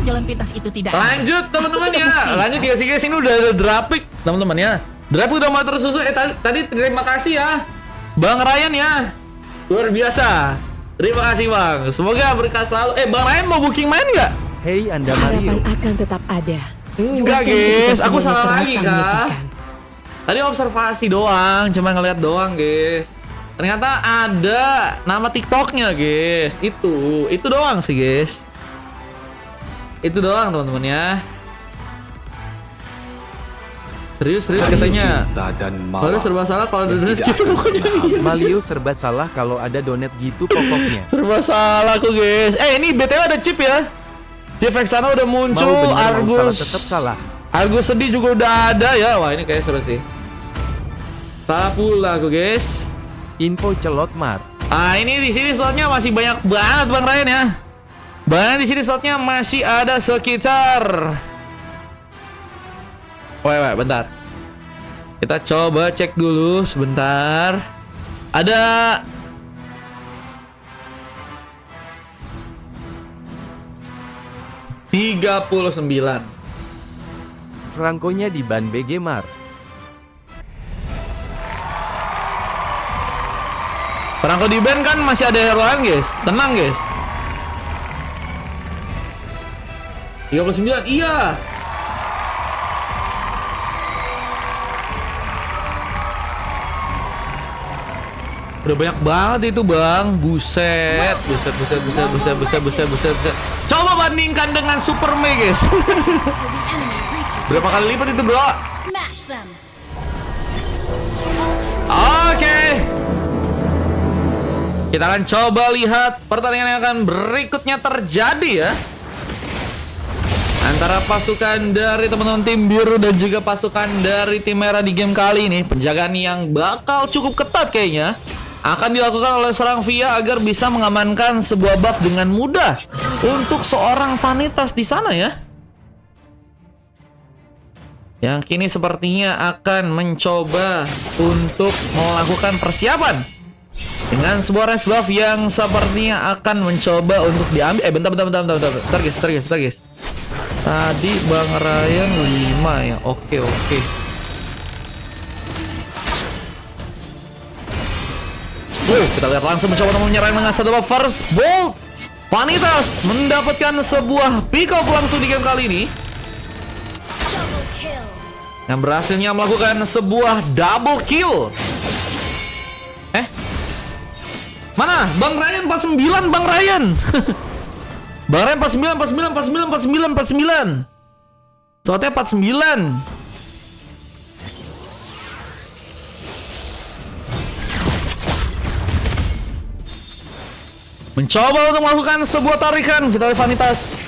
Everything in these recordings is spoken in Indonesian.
jalan pintas itu tidak ada. Lanjut teman-teman ya. Lanjut ya guys, ini udah ada Drapik teman-teman ya. Drapik udah mau tersusun. Tadi terima kasih ya Bang Ryan ya. Luar biasa. Terima kasih Bang. Semoga berkah selalu. Bang Ryan mau booking main nggak? Hei Anda Mario. Harapan akan tetap ada. Enggak Wajah kita guys, aku semuanya salah terasa lagi kah? menyedihkan. Tadi observasi doang, cuma ngeliat doang guys. Ternyata ada nama TikToknya guys. Itu doang sih guys. Itu doang teman-teman ya. Serius katanya. Kalau serba salah kalau ada donat gitu pokoknya. Mario serba salah kalau ada donat gitu pokoknya. Serba salah aku guys. Ini BTW ada chip ya. Chip Vexana udah muncul. Mau bener mau salah Argus tetap salah. Argus sedih juga udah ada ya. Wah ini kayak seru sih. Tak pula aku guys. Info celot mar. Ini di sini slotnya masih banyak banget Bang Ryan ya. Bahkan di sini slotnya masih ada sekitar. Wait, bentar. Kita coba cek dulu sebentar. Ada $39. Frankonya di ban BG mar. Perangko di band kan masih ada hero lain guys. Tenang guys. 39, iya. Udah banyak banget itu bang. Buset. Coba bandingkan dengan Super Me guys. Berapa kali lipat itu bro? Oke. Kita akan coba lihat pertandingan yang akan berikutnya terjadi ya. Antara pasukan dari teman-teman tim biru dan juga pasukan dari tim merah di game kali ini. Penjagaan yang bakal cukup ketat kayaknya akan dilakukan oleh seorang Via agar bisa mengamankan sebuah buff dengan mudah untuk seorang Vanitas di sana ya. Yang kini sepertinya akan mencoba untuk melakukan persiapan dengan sebuah res buff yang sepertinya akan mencoba untuk diambil. Bentar guys. Tadi Bang Ryan 5 ya. Oke. Kita lihat langsung mencoba menyerang dengan satu buff first bolt. Vanitas mendapatkan sebuah pick off langsung di game kali ini. Yang berhasilnya melakukan sebuah double kill. Mana? Bang Ryan 49, Bang Ryan. Bang Ryan 49. Soalnya 49. Mencoba untuk melakukan sebuah tarikan. Kita lihat Vanitas.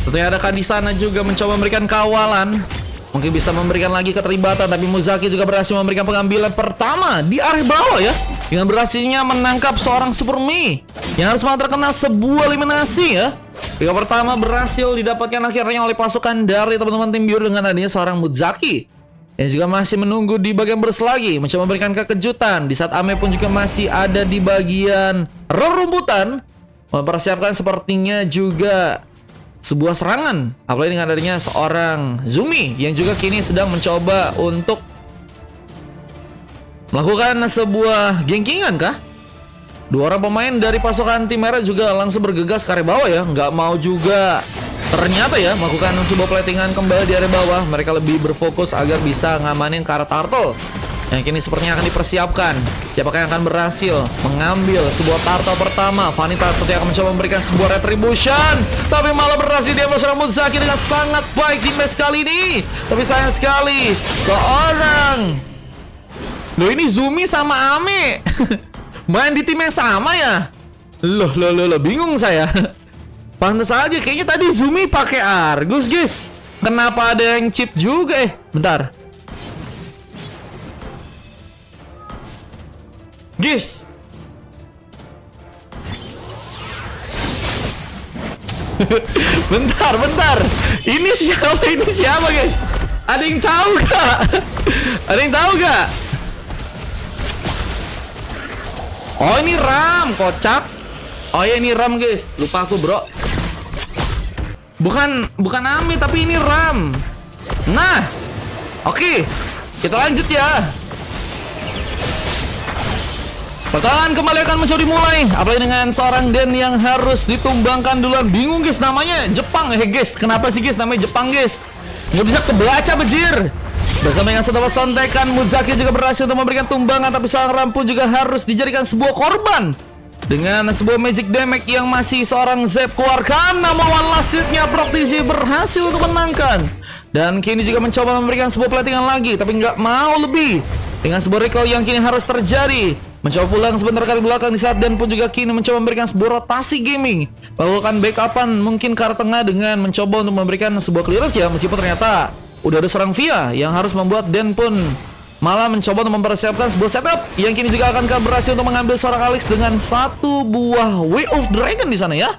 Tentunya ada di sana juga mencoba memberikan kawalan. Mungkin bisa memberikan lagi keterlibatan, tapi Muzaki juga berhasil memberikan pengambilan pertama di area bawah ya. Dengan berhasilnya menangkap seorang Super Me yang harus terkena sebuah eliminasi ya. Pick pertama berhasil didapatkan akhirnya oleh pasukan dari teman-teman tim biru dengan adanya seorang Muzaki. Yang juga masih menunggu di bagian berselagi, mencoba memberikan kekejutan. Di saat Ame pun juga masih ada di bagian rerumputan, mempersiapkan sepertinya juga sebuah serangan. Apalagi dengan adanya seorang Zumi yang juga kini sedang mencoba untuk melakukan sebuah gengkingan kah? Dua orang pemain dari pasukan tim merah juga langsung bergegas ke area bawah ya. Nggak mau juga ternyata ya melakukan sebuah platingan kembali di area bawah. Mereka lebih berfokus agar bisa ngamanin ke arah turtle yang kini sepertinya akan dipersiapkan. Siapakah yang akan berhasil mengambil sebuah turtle pertama? Vanitas sepertinya akan mencoba memberikan sebuah retribution, tapi malah berhasil dia seorang Muzaki dengan sangat baik di match kali ini. Tapi sayang sekali seorang loh, ini Zumi sama Ame main di tim yang sama ya. Loh, bingung saya. Pantas aja kayaknya tadi Zumi pakai Argus, guys. Kenapa ada yang chip juga? Bentar. Guys. bentar. Ini siapa, guys? Ada yang tahu gak? Oh, ini Ram, kocak. Oh ya, ini Ram, guys. Lupa aku, bro. Bukan Ami, tapi ini Ram. Nah, oke, kita lanjut ya. Pertahanan kembali akan mencoba dimulai. Apalagi dengan seorang Den yang harus ditumbangkan duluan. Bingung guys, namanya Jepang ya guys. Kenapa sih guys namanya Jepang guys? Nggak bisa kebaca bejir. Bersama dengan setelah sontekan, Muzaki juga berhasil untuk memberikan tumbangan. Tapi seorang Ram pun juga harus dijadikan sebuah korban dengan sebuah magic damage yang masih seorang Zep keluarkan. Namun one last hit-nya Proktisi berhasil untuk menangkan. Dan kini juga mencoba memberikan sebuah platingan lagi, tapi nggak mau lebih. Dengan sebuah recall yang kini harus terjadi. Mencoba pulang sebentar kali belakang di saat Dan pun juga kini mencoba memberikan sebuah rotasi gaming. Melakukan backupan mungkin ke arah tengah dengan mencoba untuk memberikan sebuah clearance ya. Meskipun ternyata udah ada seorang Via yang harus membuat Dan pun malah mencoba untuk mempersiapkan sebuah setup yang kini juga akan berhasil untuk mengambil seorang Alex dengan satu buah Way of Dragon di sana ya.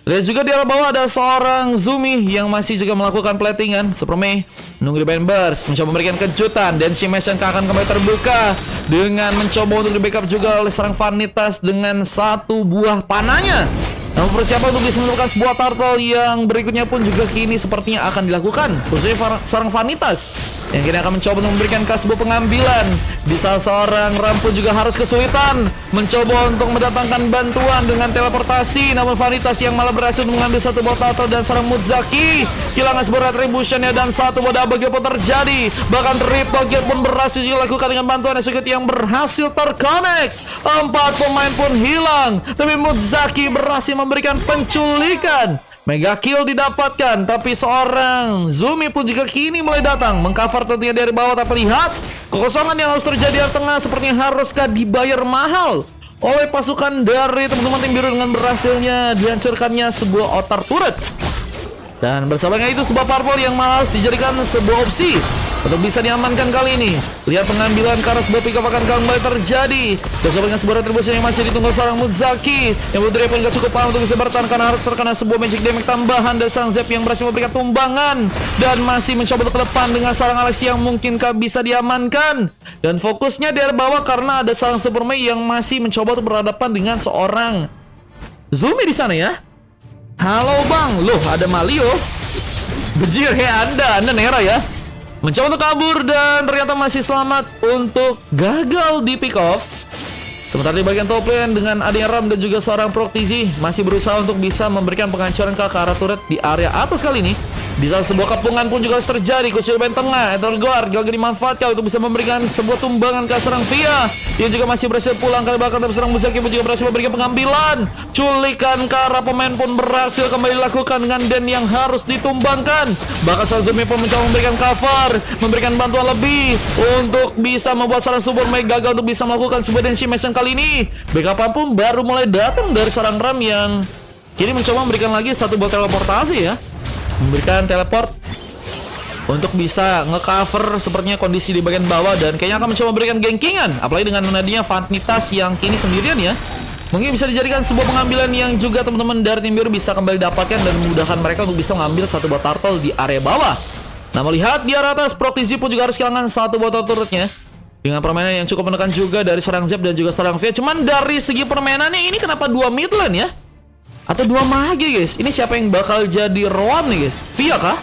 Lihat juga di arah bawah ada seorang Zumi yang masih juga melakukan platingan. Super Mei menunggu di Burst, mencoba memberikan kejutan. Dan Shimesh yang akan kembali terbuka dengan mencoba untuk di backup juga oleh seorang Vanitas dengan satu buah panahnya. Namun persiapan untuk bisa menemukan sebuah turtle yang berikutnya pun juga kini sepertinya akan dilakukan. Khususnya seorang Vanitas yang kini akan mencoba untuk memberikan sebuah pengambilan. Di saat seorang Ram pun juga harus kesulitan mencoba untuk mendatangkan bantuan dengan teleportasi. Namun Vanitas yang malah berhasil mengambil satu buah turtle. Dan seorang Muzaki kehilangan sebuah retributionnya dan satu buah double kill pun terjadi. Bahkan triple kill pun berhasil dilakukan dengan bantuan execute yang berhasil terconnect. 4 pemain pun hilang, tapi Muzaki berhasil memberikan penculikan. Mega kill didapatkan, tapi seorang Zumi pun juga kini mulai datang mengcover tentunya dari bawah. Tapi lihat kekosongan yang harus terjadi di tengah, sepertinya haruskah dibayar mahal oleh pasukan dari teman-teman tim biru dengan berhasilnya dihancurkannya sebuah outer turret. Dan bersamanya itu sebuah purple yang malah harus dijadikan sebuah opsi untuk bisa diamankan kali ini. Lihat pengambilan ke arah sebuah pick up akan kembali terjadi. Bersama dengan sebuah retribusi yang masih ditunggu seorang Muzaki yang butuh pun gak cukup paham untuk bisa bertahan karena harus terkena sebuah magic damage tambahan dari seorang Zep yang berhasil memberikan tumbangan. Dan masih mencoba untuk ke depan dengan seorang Alex yang mungkinkah bisa diamankan. Dan fokusnya dari bawah karena ada seorang Super Mei yang masih mencoba untuk berhadapan dengan seorang Zumi di sana ya. Halo bang, loh ada Malio. Bejir ya Anda Nera ya. Mencoba untuk kabur dan ternyata masih selamat untuk gagal di pick off. Sementara di bagian top lane dengan adanya Ram dan juga seorang Proktisi masih berusaha untuk bisa memberikan penghancuran ke arah turret di area atas kali ini. Di saat sebuah kepungan pun juga harus terjadi. Khususnya di bagian tengah, Etherguard gagal dimanfaatkan untuk bisa memberikan sebuah tumbangan ke serang Via. Dia juga masih berhasil pulang kali belakang, tapi serang Muzaki pun juga berhasil memberikan pengambilan. Culikan ke arah pemain pun berhasil kembali dilakukan dengan Den yang harus ditumbangkan. Bahkan Sazumi pun mencoba memberikan cover, memberikan bantuan lebih untuk bisa membuat seorang Super Mei gagal untuk bisa melakukan sebuah Denshi Mission kali ini. Backup pun baru mulai datang dari seorang Ram yang kini mencoba memberikan lagi satu buah teleportasi ya. Memberikan teleport untuk bisa ngecover sepertinya kondisi di bagian bawah. Dan kayaknya akan mencoba memberikan gengkingan. Apalagi dengan menadinya Vanitas yang kini sendirian ya. Mungkin bisa dijadikan sebuah pengambilan yang juga teman-teman dari tim biru bisa kembali dapatkan. Dan memudahkan mereka untuk bisa mengambil satu buah turtle di area bawah. Nah melihat di area atas, Proktisi pun juga harus kehilangan satu buah turretnya. Dengan permainan yang cukup menekan juga dari seorang Zep dan juga seorang Via. Cuman dari segi permainannya ini kenapa dua mid lane ya? Atau dua mage guys. Ini siapa yang bakal jadi Roam nih guys? Via kah?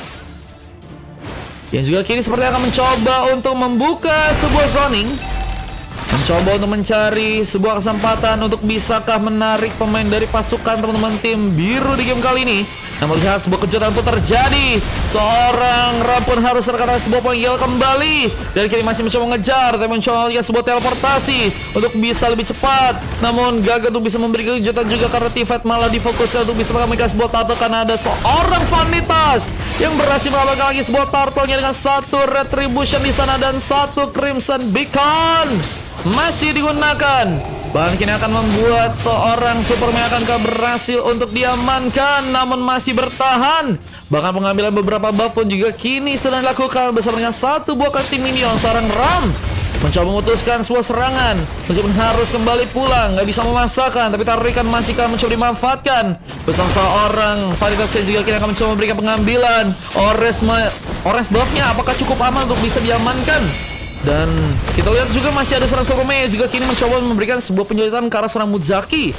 Yang juga kini sepertinya akan mencoba untuk membuka sebuah zoning. Mencoba untuk mencari sebuah kesempatan untuk bisakah menarik pemain dari pasukan teman-teman tim biru di game kali ini. Nah melihat sebuah kejutan pun terjadi. Seorang Ram pun harus terkena sebuah panggil kembali. Dan kini masih mencoba mengejar, tapi mencoba melihat sebuah teleportasi untuk bisa lebih cepat. Namun gagal untuk bisa memberi kejutan juga karena T-Fight malah difokuskan untuk bisa mengambil sebuah turtle. Karena ada seorang Vanitas yang berhasil mengamankan lagi sebuah turtle-nya dengan satu retribution di sana dan satu Crimson Beacon masih digunakan. Bahkan kini akan membuat seorang Super Mei akankah berhasil untuk diamankan, namun masih bertahan. Bahkan pengambilan beberapa buff pun juga kini sedang dilakukan bersama dengan satu buah kartu minion. Seorang Ram mencoba memutuskan sebuah serangan meskipun harus kembali pulang, nggak bisa memaksakan, tapi tarikan masih akan mencoba dimanfaatkan bersama seorang Vanitas yang juga kini akan mencoba memberikan pengambilan. Orange buffnya apakah cukup aman untuk bisa diamankan? Dan kita lihat juga masih ada seorang Super Mei juga kini mencoba memberikan sebuah penjulitan ke arah seorang Muzaki.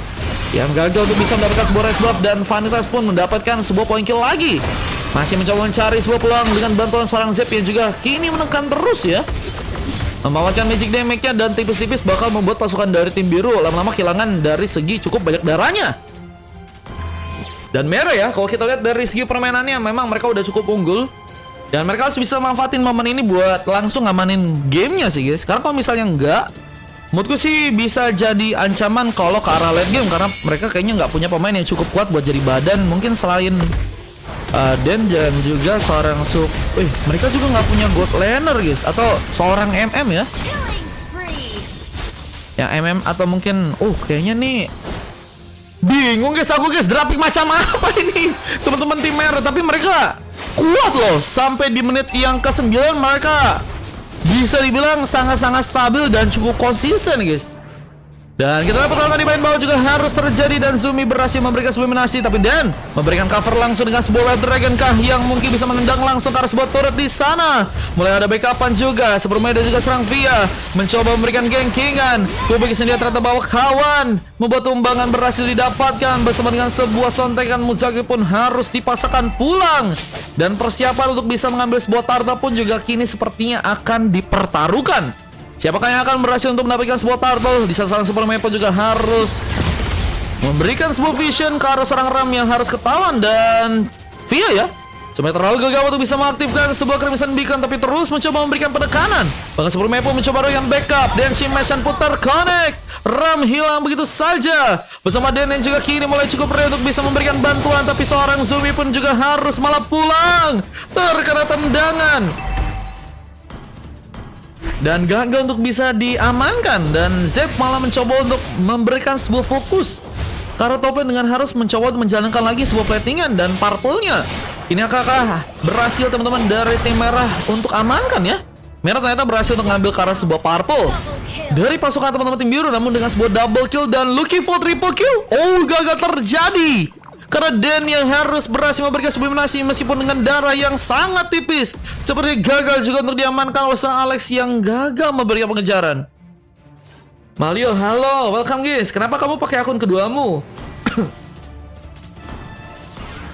yang gagal untuk bisa mendapatkan sebuah res buff, dan Vanitas pun mendapatkan sebuah poin kill lagi. Masih mencoba mencari sebuah peluang dengan bantuan seorang Zep yang juga kini menekan terus ya, membawakan magic damage-nya, dan tipis-tipis bakal membuat pasukan dari tim biru lama-lama kehilangan dari segi cukup banyak darahnya. Dan merah ya, kalau kita lihat dari segi permainannya memang mereka udah cukup unggul, dan mereka harus bisa manfaatin momen ini buat langsung ngamanin gamenya sih guys. Karena kalau misalnya enggak, menurutku sih bisa jadi ancaman kalau ke arah late game, karena mereka kayaknya nggak punya pemain yang cukup kuat buat jadi badan. Mungkin selain Den dan juga seorang sub, mereka juga nggak punya god laner guys, atau seorang MM ya, yang MM atau mungkin kayaknya nih bingung guys aku guys, drafting macam apa ini teman-teman tim merah. Tapi mereka kuat loh, sampai di menit yang ke-9 mereka bisa dibilang sangat-sangat stabil dan cukup konsisten guys. Dan kita lihat pertarungan di main bawah juga harus terjadi, dan Zumi berhasil memberikan sebuah dominasi, tapi Dan memberikan cover langsung dengan sebuah Wild Dragon kah yang mungkin bisa menendang langsung ke arah sebuah turret di sana. Mulai ada backupan juga, sebelumnya ada juga serang Via mencoba memberikan gengkingan. Kubik sendiri ternyata bawa kawan, membuat tumbangan berhasil didapatkan bersama dengan sebuah sontekan. Muzaki pun harus dipaksakan pulang, dan persiapan untuk bisa mengambil sebuah Tarta pun juga kini sepertinya akan dipertaruhkan. Siapakah yang akan berhasil untuk mendapatkan sebuah turtle? Di saat Super Mepo juga harus memberikan sebuah vision ke arah seorang Ram yang harus ketahuan, dan Via ya sebenarnya terlalu gagal untuk bisa mengaktifkan sebuah Crimson Beacon, tapi terus mencoba memberikan penekanan. Bahkan Super Mepo mencoba dengan backup, dan Shimashan putar connect. Ram hilang begitu saja bersama Den yang juga kini mulai cukup ready untuk bisa memberikan bantuan, tapi seorang Zumi pun juga harus malah pulang terkena tendangan dan gagal untuk bisa diamankan. Dan Zep malah mencoba untuk memberikan sebuah fokus karena Topen dengan harus mencoba untuk menjalankan lagi sebuah platingan dan purple-nya. Ini apakah berhasil teman-teman dari tim merah untuk amankan ya? Merah ternyata berhasil untuk mengambil ke arah sebuah purple dari pasukan teman-teman tim biru, namun dengan sebuah double kill dan looking for triple kill. Gagal terjadi karena Den yang harus berhasil memberikan sebuah dominasi meskipun dengan darah yang sangat tipis. Seperti gagal juga untuk diamankan oleh seorang Alex yang gagal memberikan pengejaran. Malio, halo, welcome guys. Kenapa kamu pakai akun keduamu?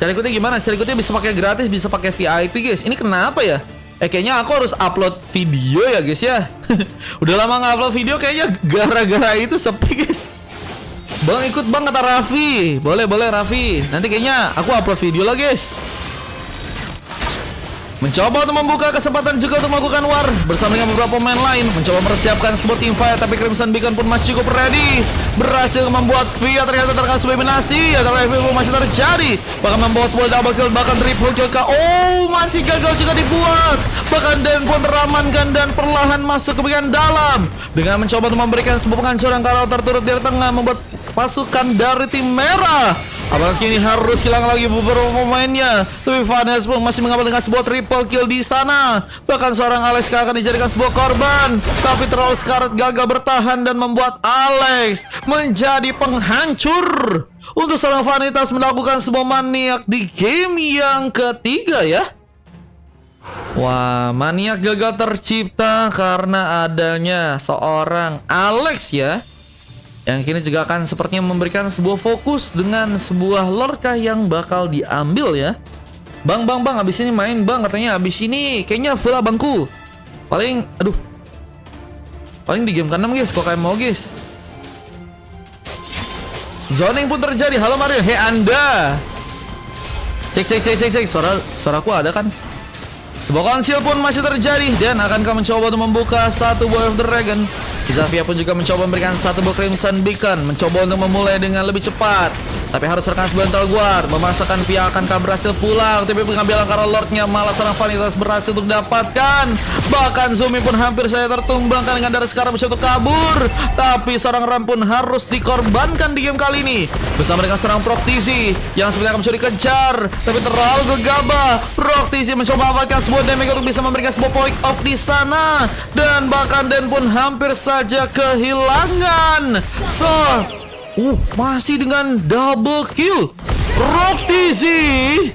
Cara ikutnya gimana? Cara ikutnya bisa pakai gratis, bisa pakai VIP guys. Ini kenapa ya? Kayaknya aku harus upload video ya guys ya. Udah lama nggak upload video, kayaknya gara-gara itu sepi guys. Bang ikut bang, kata Raffi. Boleh Raffi. Nanti kayaknya aku upload video lah guys. Mencoba untuk membuka kesempatan juga untuk melakukan war bersama dengan beberapa pemain lain. Mencoba mempersiapkan sebuah team fight, tapi Crimson Beacon pun masih cukup ready. Berhasil membuat Via ternyata terkena sebuah dominasi. Tapi FB masih terjadi, bahkan membawa sebuah double kill, bahkan triple kill kah. Masih gagal juga dibuat. Bahkan Den pun teramankan dan perlahan masuk ke bagian dalam dengan mencoba untuk memberikan sebuah penghancuran karena terturut di tengah, membuat pasukan dari tim merah apalagi ini harus hilang lagi beberapa pemainnya. Tapi Vanes pun masih mengambil dengan sebuah triple kill di sana. Bahkan seorang Alex akan dijadikan sebuah korban, tapi terlalu Scarlet gagal bertahan dan membuat Alex menjadi penghancur untuk seorang Vanitas melakukan sebuah maniak di game yang ketiga ya. Wah, maniak gagal tercipta karena adanya seorang Alex ya, yang kini juga akan sepertinya memberikan sebuah fokus dengan sebuah lorkah yang bakal diambil ya. Bang, abis ini main bang, katanya abis ini kayaknya full abangku. Paling di game ke-6 guys, kok kalian mau guys. Zoning pun terjadi. Halo Mario, Anda. Cek, suaraku ada kan? Sebuah konsil pun masih terjadi, dan akankah mencoba untuk membuka satu Boy of the Dragon. Xavier pun juga mencoba memberikan satu buah Crimson Beacon, mencoba untuk memulai dengan lebih cepat, tapi harus serkan sebentar guard. Memaksakan Via akankah berhasil pulang, tapi pengambilan karena Lordnya malah serang Vanitas berhasil untuk dapatkan. Bahkan Zumi pun hampir saya tertumbangkan dengan darah sekarang mencoba kabur, tapi seorang Ram pun harus dikorbankan di game kali ini bersama dengan serang Proctizi yang sebenarnya akan mencuri kejar, tapi terlalu gegabah. Proctizi mencoba mendapatkan sebuah damage untuk bisa memberikan sebuah point off di sana, dan bahkan Den pun hampir saja kehilangan. Masih dengan double kill. Proctizi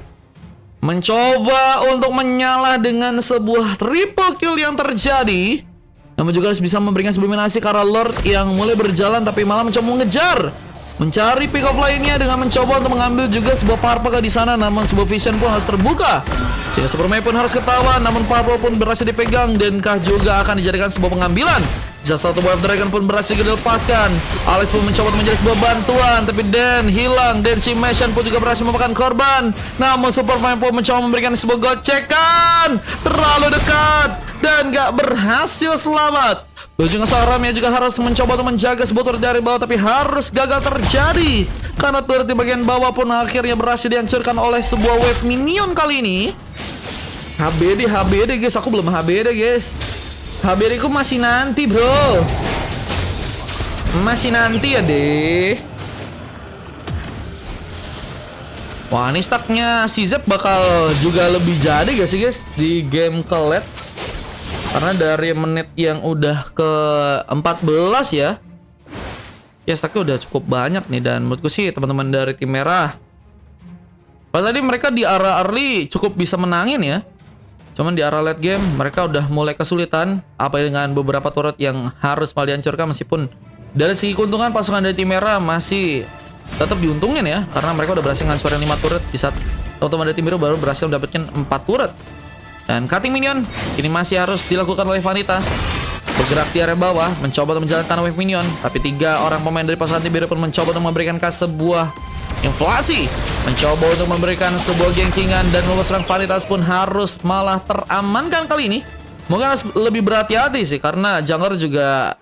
mencoba untuk menyalah dengan sebuah triple kill yang terjadi, namun juga harus bisa memberikan sebuah dominasi karena Lord yang mulai berjalan tapi malah mencoba mengejar. mencari pick off lainnya dengan mencoba untuk mengambil juga sebuah Parpaka di sana, namun sebuah vision pun harus terbuka. Sehingga Super Mei pun harus ketawa, namun Parpaka pun berhasil dipegang dan kah juga akan dijadikan sebuah pengambilan. Bisa satu Wave Dragon pun berhasil dilepaskan. Alex pun mencoba untuk menjadi sebuah bantuan, tapi Dan hilang. Dan si Mission pun juga berhasil memakan korban. Namun Super Mei pun mencoba memberikan sebuah gocekan, terlalu dekat dan gak berhasil selamat. Ujung Ramya juga harus mencoba untuk menjaga sebuah turret dari bawah, tapi harus gagal terjadi karena turret di bagian bawah pun akhirnya berhasil dihancurkan oleh sebuah wave minion kali ini. HBD guys, aku belum HBD guys. HBD ku masih nanti bro, masih nanti ya deh. Wah, ini stacknya si Zep bakal juga lebih jadi gak sih guys di game kelet? Karena dari menit yang udah ke 14 ya stacknya udah cukup banyak nih. Dan menurutku sih teman-teman dari tim merah, padahal tadi mereka di arah early cukup bisa menangin ya, cuman di arah late game mereka udah mulai kesulitan. Apa dengan beberapa turret yang harus malah dihancurkan. Meskipun dari segi keuntungan pasukan dari tim merah masih tetap diuntungin ya, karena mereka udah berhasil ngancurin 5 turret di saat teman-teman dari tim biru baru berhasil mendapatkan 4 turret. Dan cutting minion ini masih harus dilakukan oleh Vanitas. Bergerak di area bawah, mencoba untuk menjalankan wave minion. Tapi 3 orang pemain dari pasukan tim biru pun mencoba untuk memberikan sebuah inflasi, mencoba untuk memberikan sebuah gengkingan. Dan membuat serang Vanitas pun harus malah teramankan kali ini. Mungkin harus lebih berhati-hati sih, karena jungler juga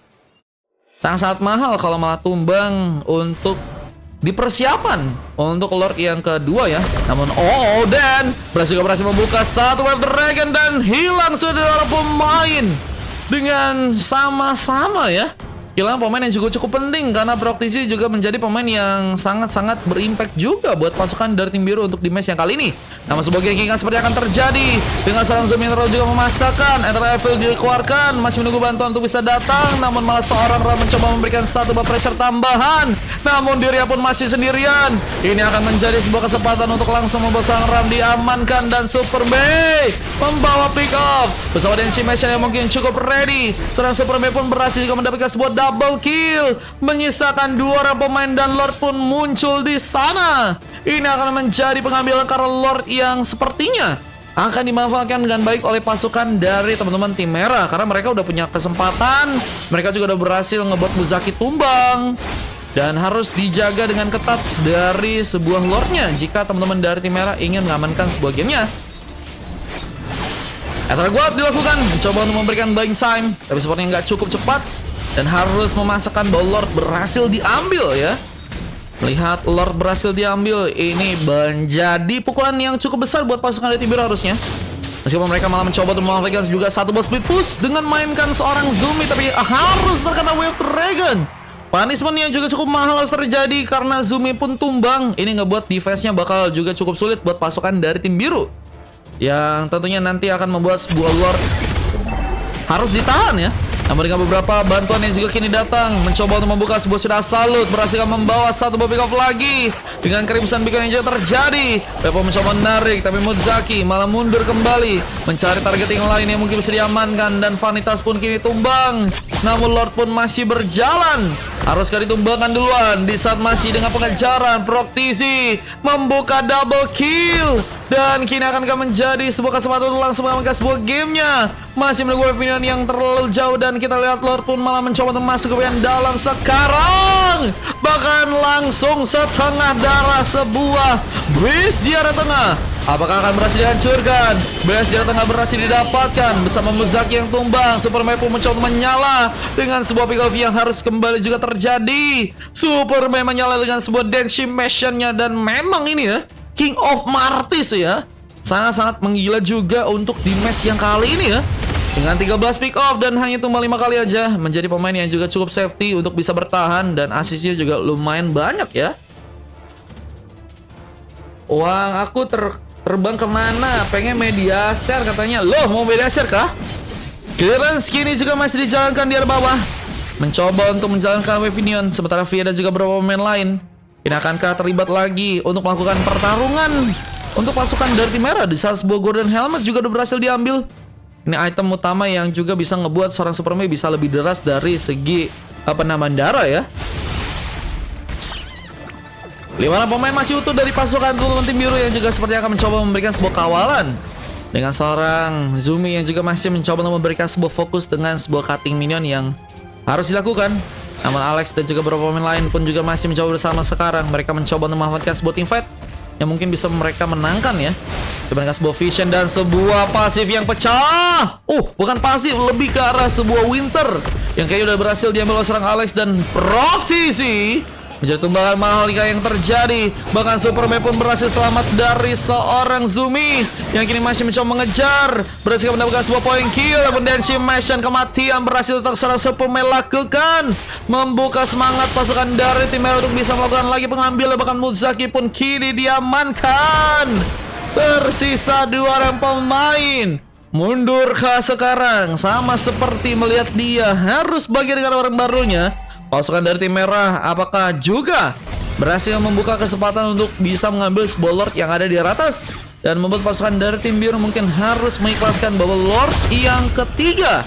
sangat-sangat mahal kalau malah tumbang untuk di persiapan untuk Lord yang kedua ya. Namun dan berhasil membuka satu Wave Dragon dan hilang saudara pemain dengan sama-sama ya. Hilang pemain yang juga cukup penting, karena Proktisi juga menjadi pemain yang sangat-sangat berimpact juga buat pasukan dari tim biru untuk di match yang kali ini. Namun sebuah gengkingan seperti akan terjadi dengan seorang Zoom Intro juga memasakkan. Enter Evil dikeluarkan, masih menunggu bantuan untuk bisa datang. Namun malah seorang Ram mencoba memberikan satu buff pressure tambahan. Namun dirinya pun masih sendirian. Ini akan menjadi sebuah kesempatan untuk langsung membawa seorang Ram diamankan. Dan Super Mei membawa pick off bersama Densi Mission yang mungkin cukup ready. Seorang Super Mei pun berhasil juga mendapatkan sebuah double kill, menyisakan 2 orang pemain dan Lord pun muncul di sana. Ini akan menjadi pengambilan karena Lord yang sepertinya akan dimanfaatkan dengan baik oleh pasukan dari teman-teman tim merah, karena mereka udah punya kesempatan. Mereka juga udah berhasil ngebuat Muzaki tumbang dan harus dijaga dengan ketat dari sebuah Lordnya jika teman-teman dari tim merah ingin mengamankan sebuah gamenya. Ether Guard dilakukan, mencoba untuk memberikan buying time, tapi sepertinya nggak cukup cepat. Dan harus memasakkan bahwa Lord berhasil diambil ya. Melihat Lord berhasil diambil, ini menjadi pukulan yang cukup besar buat pasukan dari tim biru harusnya. Meskipun mereka malah mencoba untuk memanfaatkan juga satu boss split push dengan mainkan seorang Zumi, tapi harus terkena Wave Dragon. Punishment yang juga cukup mahal harus terjadi karena Zumi pun tumbang. Ini ngebuat defense-nya bakal juga cukup sulit buat pasukan dari tim biru, yang tentunya nanti akan membuat sebuah Lord harus ditahan ya. Namun dengan beberapa bantuan yang juga kini datang, mencoba untuk membuka sebuah sudah salut, berhasil membawa satu pick off lagi. Dengan Crimson Beacon yang juga terjadi, Beppo mencoba menarik, tapi Muzaki malah mundur kembali, mencari targeting lain yang mungkin bisa diamankan. Dan Vanitas pun kini tumbang. Namun Lord pun masih berjalan. Haruskah ditumbangkan duluan di saat masih dengan pengejaran? Proktisi membuka double kill. Dan kini akan menjadi sebuah kesempatan untuk langsung mengamankan sebuah gamenya. Masih menunggu opinion yang terlalu jauh. Dan kita lihat Lord pun malah mencoba untuk masuk ke bagian dalam sekarang. Bahkan langsung setengah darah sebuah Breeze di area tengah. Apakah akan berhasil dihancurkan? Breeze di area tengah berhasil didapatkan bersama Muzaki yang tumbang. Super Mei pun mencoba menyala dengan sebuah pick off yang harus kembali juga terjadi. Super Mei menyala dengan sebuah Denshi Mission-nya. Dan memang ini ya, King of Martis ya, sangat-sangat menggila juga untuk di match yang kali ini ya. Dengan 13 pick off dan hanya tumbang 5 kali aja, menjadi pemain yang juga cukup safety untuk bisa bertahan. Dan asisnya juga lumayan banyak ya. Uang aku terbang kemana? Pengen media share katanya. Loh, mau media share kah? Clearance kini juga masih dijalankan di area bawah, mencoba untuk menjalankan wave minion. Sementara Via dan juga beberapa pemain lain ini akankah terlibat lagi untuk melakukan pertarungan untuk pasukan dari tim merah. Di saat sebuah Golden Helmet juga udah berhasil diambil. Ini item utama yang juga bisa ngebuat seorang Super Mei bisa lebih deras dari segi penambahan darah ya. 5 pemain masih utuh dari pasukan tim biru yang juga sepertinya akan mencoba memberikan sebuah kawalan dengan seorang Zumi yang juga masih mencoba untuk memberikan sebuah fokus dengan sebuah cutting minion yang harus dilakukan. Namun Alex dan juga beberapa pemain lain pun juga masih mencoba bersama sekarang. Mereka mencoba untuk memanfaatkan sebuah team fight yang mungkin bisa mereka menangkan ya. Dibandingkan sebuah vision dan sebuah pasif yang pecah. Bukan pasif, lebih ke arah sebuah winter yang kayaknya udah berhasil diambil oleh seorang Alex dan Proxy menjadi tumbahan mahal yang terjadi. Bahkan Superman pun berhasil selamat dari seorang Zumi yang kini masih mencoba mengejar, berhasil mendapatkan sebuah point kill. Namun Denshi Mesh dan kematian berhasil untuk seorang Superman lakukan, membuka semangat pasukan dari tim merah untuk bisa melakukan lagi pengambilan. Bahkan Muzaki pun kini diamankan. Tersisa 2 orang pemain. Mundur ke sekarang, sama seperti melihat dia harus bagi dengan orang barunya. Pasukan dari tim merah apakah juga berhasil membuka kesempatan untuk bisa mengambil sebuah Lord yang ada di atas, dan membuat pasukan dari tim biru mungkin harus mengikhlaskan bahwa Lord yang ketiga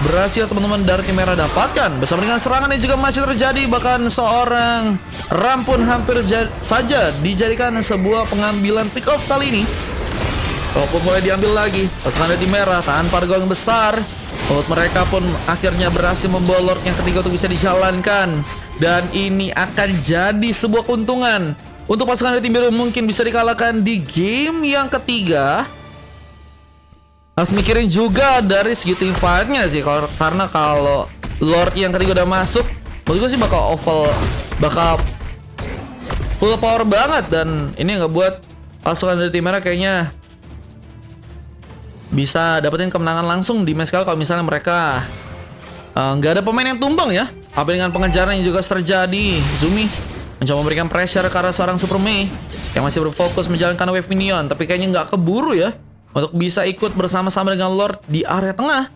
berhasil teman-teman dari tim merah dapatkan. Bersama dengan serangan yang juga masih terjadi, bahkan seorang Ram pun hampir saja dijadikan sebuah pengambilan pick off kali ini. Walaupun mulai diambil lagi, pasukan dari tim merah tanpa argo yang besar, mereka pun akhirnya berhasil membawa Lord yang ketiga untuk bisa dijalankan. Dan ini akan jadi sebuah keuntungan untuk pasukan dari tim biru, mungkin bisa dikalahkan di game yang ketiga. Harus mikirin juga dari segi team fight-nya sih, karena kalau Lord yang ketiga udah masuk, menurut gue sih bakal full power banget. Dan ini ngebuat pasukan dari tim merah kayaknya bisa dapetin kemenangan langsung di match kali kalau misalnya mereka nggak ada pemain yang tumbang ya. Apa dengan pengejaran yang juga terjadi, Zumi mencoba memberikan pressure ke arah seorang Super Mei yang masih berfokus menjalankan wave minion, tapi kayaknya nggak keburu ya untuk bisa ikut bersama-sama dengan Lord di area tengah.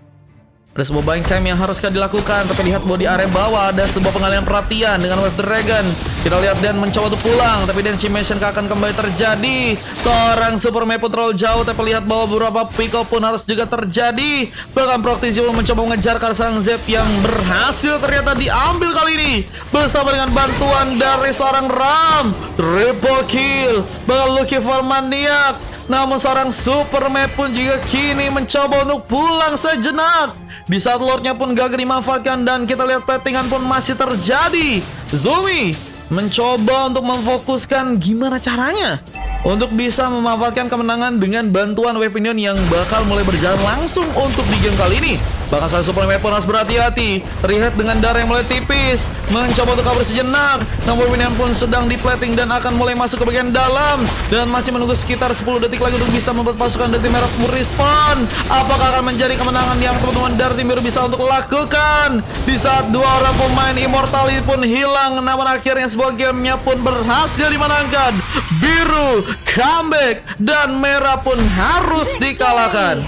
Ada sebuah buying time yang harus dilakukan, tapi lihat bahwa di area bawah ada sebuah pengalihan perhatian dengan Wave Dragon. Kita lihat Dan mencoba untuk pulang, tapi Dan Shimation akan kembali terjadi. Seorang Superman pun terlalu jauh, tapi lihat bahwa beberapa pick up pun harus juga terjadi. Bahkan Proxy pun mencoba mengejar ke arah Zep yang berhasil ternyata diambil kali ini bersama dengan bantuan dari seorang Ram. Triple kill, bahkan Lucky for Maniac. Namun seorang Superman pun juga kini mencoba untuk pulang sejenak. Di saat Lordnya pun gagal dimanfaatkan, dan kita lihat pettingan pun masih terjadi. Zumi mencoba untuk memfokuskan gimana caranya untuk bisa memanfaatkan kemenangan dengan bantuan weapon yang bakal mulai berjalan langsung untuk di game kali ini. Bahkan sang Superman pun harus berhati-hati. Terlihat dengan darah yang mulai tipis, mencoba untuk kabur sejenak. Namun weapon pun sedang di-plating dan akan mulai masuk ke bagian dalam, dan masih menunggu sekitar 10 detik lagi untuk bisa membuat pasukan dari tim merah merespon. Apakah akan menjadi kemenangan yang teman-teman dari tim biru bisa untuk lakukan di saat 2 orang pemain immortal pun hilang. Namun akhirnya sebuah gamenya pun berhasil dimenangkan. Biru comeback dan merah pun harus dikalahkan.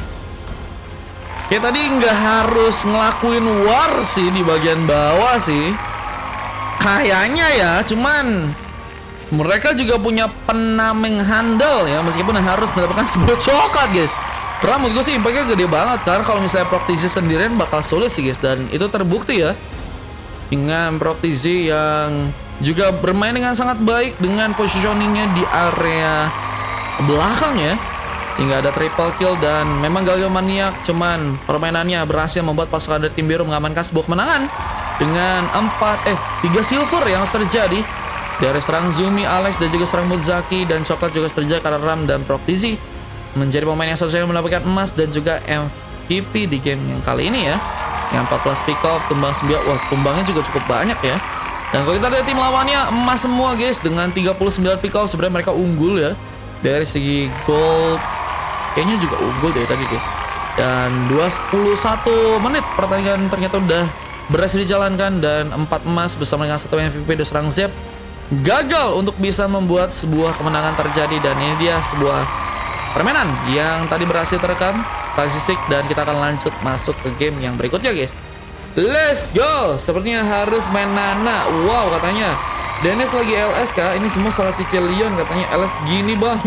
Kita tadi nggak harus ngelakuin war sih di bagian bawah sih, kayaknya ya. Cuman mereka juga punya penameng handle ya, meskipun harus mendapatkan sebuah coklat guys. Karena menurut gue sih impactnya gede banget, karena kalau misalnya Proxy sendirian bakal sulit sih guys. Dan itu terbukti ya dengan Proxy yang juga bermain dengan sangat baik dengan positioningnya di area belakang ya, sehingga ada triple kill. Dan memang gagal maniak, cuman permainannya berhasil membuat pasukan dari tim biru mengamankan sebuah kemenangan dengan 3 silver yang terjadi dari serang Zumi, Alex, dan juga serang Muzaki. Dan coklat juga terjadi karena Ram dan Proxy menjadi pemain yang selesai mendapatkan emas dan juga MVP di game yang kali ini ya, dengan 14 pick off, tumbang 9. Wah, tumbangnya juga cukup banyak ya. Dan kalau kita lihat tim lawannya emas semua guys, dengan 39 pick off. Sebenarnya mereka unggul ya dari segi gold, kayaknya juga unggul deh tadi deh. Dan 21 menit pertandingan ternyata udah berhasil dijalankan, dan 4 emas bersama dengan 1 MVP dari serang Zep gagal untuk bisa membuat sebuah kemenangan terjadi. Dan ini dia sebuah permainan yang tadi berhasil terekam statistik, dan kita akan lanjut masuk ke game yang berikutnya guys. Let's go. Sepertinya harus main Nana. Wow, katanya Dennis lagi LS kah? Ini semua salah cicil Leon katanya. LS gini bang.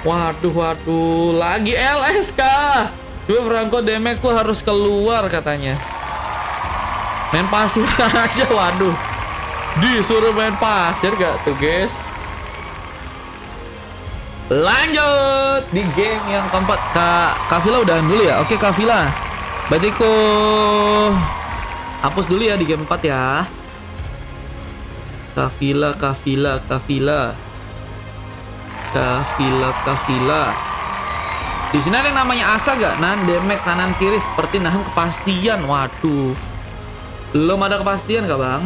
Waduh, lagi LS kah? Dua Franco Demekku harus keluar katanya. Main pasir aja, waduh. Disuruh main pasir gak tuh guys? Lanjut di game yang keempat. Kavila udahan dulu ya. Oke Kavila, berarti ku hapus dulu ya di game 4 ya. Kavila. Di sini ada yang namanya asa gak? Nahan damage kanan kiri seperti nahan kepastian. Waduh, belum ada kepastian gak bang?